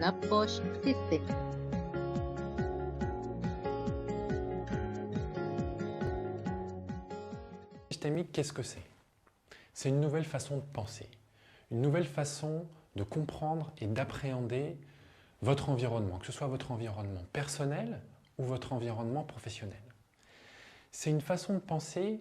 approche systémique. Systémique, qu'est-ce que c'est? C'est une nouvelle façon de penser, une nouvelle façon de comprendre et d'appréhender votre environnement, que ce soit votre environnement personnel ou votre environnement professionnel. C'est une façon de penser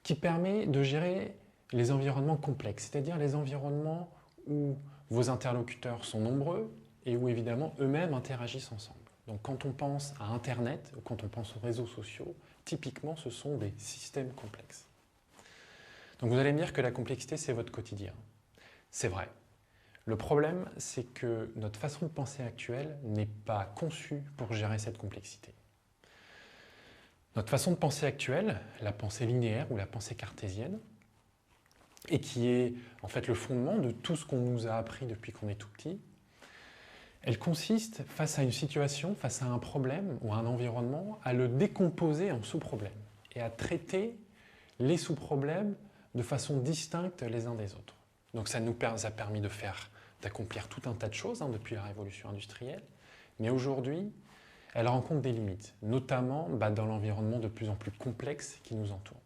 qui permet de gérer les environnements complexes, c'est-à-dire les environnements où vos interlocuteurs sont nombreux et où évidemment eux-mêmes interagissent ensemble. Donc quand on pense à Internet ou quand on pense aux réseaux sociaux, typiquement ce sont des systèmes complexes. Donc vous allez me dire que la complexité c'est votre quotidien. C'est vrai. Le problème c'est que notre façon de penser actuelle n'est pas conçue pour gérer cette complexité. Notre façon de penser actuelle, la pensée linéaire ou la pensée cartésienne, et qui est en fait le fondement de tout ce qu'on nous a appris depuis qu'on est tout petit, elle consiste, face à une situation, face à un problème ou à un environnement, à le décomposer en sous-problèmes et à traiter les sous-problèmes de façon distincte les uns des autres. Donc ça nous a permis d'accomplir tout un tas de choses depuis la révolution industrielle, mais aujourd'hui, elle rencontre des limites, notamment dans l'environnement de plus en plus complexe qui nous entoure.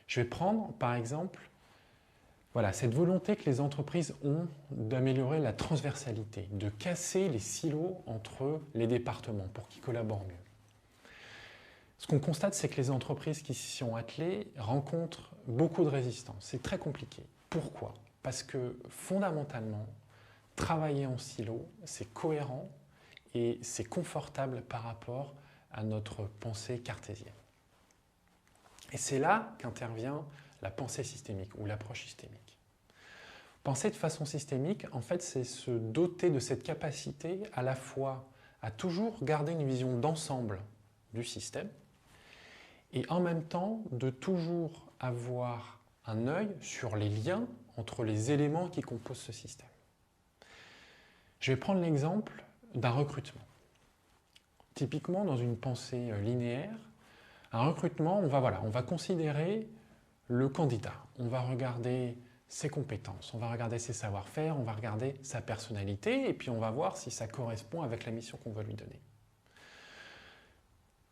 Je vais prendre par exemple cette volonté que les entreprises ont d'améliorer la transversalité, de casser les silos entre les départements pour qu'ils collaborent mieux. Ce qu'on constate, c'est que les entreprises qui s'y sont attelées rencontrent beaucoup de résistance. C'est très compliqué. Pourquoi? Parce que fondamentalement, travailler en silo, c'est cohérent et c'est confortable par rapport à notre pensée cartésienne. Et c'est là qu'intervient la pensée systémique ou l'approche systémique. Penser de façon systémique, en fait, c'est se doter de cette capacité à la fois à toujours garder une vision d'ensemble du système et en même temps de toujours avoir un œil sur les liens entre les éléments qui composent ce système. Je vais prendre l'exemple d'un recrutement. Typiquement, dans une pensée linéaire, un recrutement, on va considérer le candidat. On va regarder ses compétences, on va regarder ses savoir-faire, on va regarder sa personnalité et puis on va voir si ça correspond avec la mission qu'on veut lui donner.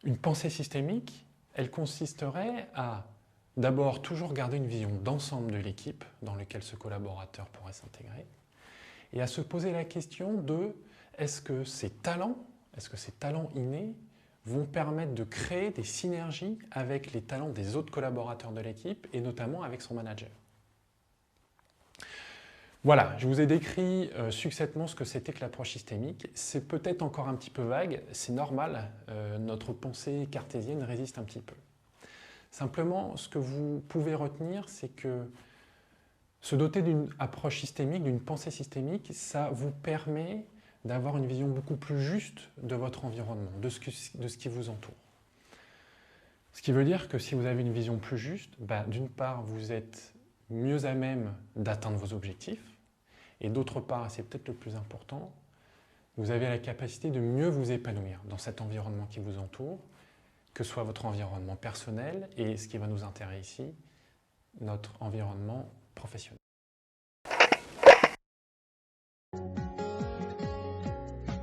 Une pensée systémique, elle consisterait à d'abord toujours garder une vision d'ensemble de l'équipe dans laquelle ce collaborateur pourrait s'intégrer et à se poser la question de est-ce que ces talents innés vont permettre de créer des synergies avec les talents des autres collaborateurs de l'équipe et notamment avec son manager. Voilà, je vous ai décrit succinctement ce que c'était que l'approche systémique. C'est peut-être encore un petit peu vague, c'est normal, notre pensée cartésienne résiste un petit peu. Simplement, ce que vous pouvez retenir, c'est que se doter d'une approche systémique, d'une pensée systémique, ça vous permet d'avoir une vision beaucoup plus juste de votre environnement, de ce qui vous entoure. Ce qui veut dire que si vous avez une vision plus juste, d'une part, vous êtes mieux à même d'atteindre vos objectifs, et d'autre part, c'est peut-être le plus important, vous avez la capacité de mieux vous épanouir dans cet environnement qui vous entoure, que ce soit votre environnement personnel et ce qui va nous intéresser ici, notre environnement professionnel.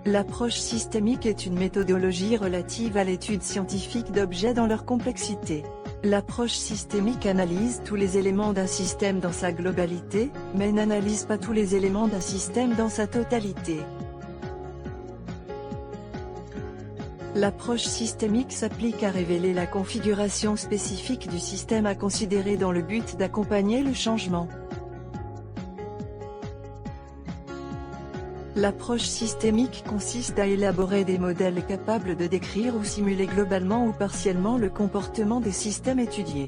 L'approche systémique est une méthodologie relative à l'étude scientifique d'objets dans leur complexité. L'approche systémique analyse tous les éléments d'un système dans sa globalité, mais n'analyse pas tous les éléments d'un système dans sa totalité. L'approche systémique s'applique à révéler la configuration spécifique du système à considérer dans le but d'accompagner le changement. L'approche systémique consiste à élaborer des modèles capables de décrire ou simuler globalement ou partiellement le comportement des systèmes étudiés.